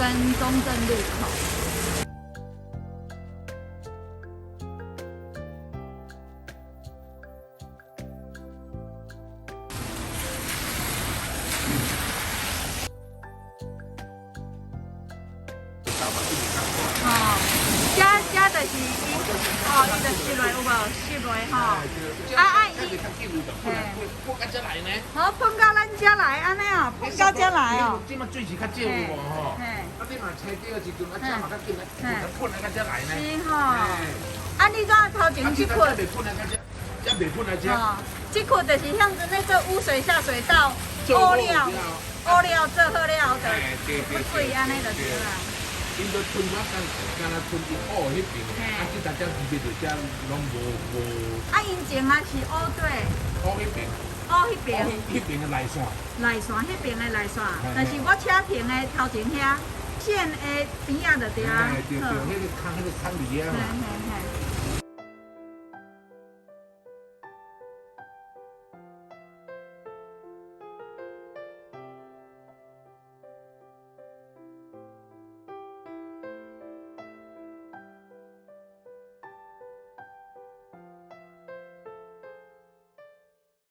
跟中正路口。遮就是伊，伊就湿落有无？湿落吼。伊。喷到遮来呢？好，喷到咱遮来安尼哦，喷到遮来哦。即马水是较少有无吼？你若车着时阵，遮嘛较紧来，喷来遮来呢。是吼。你怎头前去喷？未喷来遮，遮未喷来遮。这困就是像那个污水下水道，污料做好了就不水安尼就是啦。因都喷我干那喷伊乌迄边，即大家鱼就遮拢无。因前是乌对。乌迄边。迄边。迄边的内线。内线迄边的内线，但是我车停的头前遐线的边仔就对啊。对，迄个坑里啊嘛。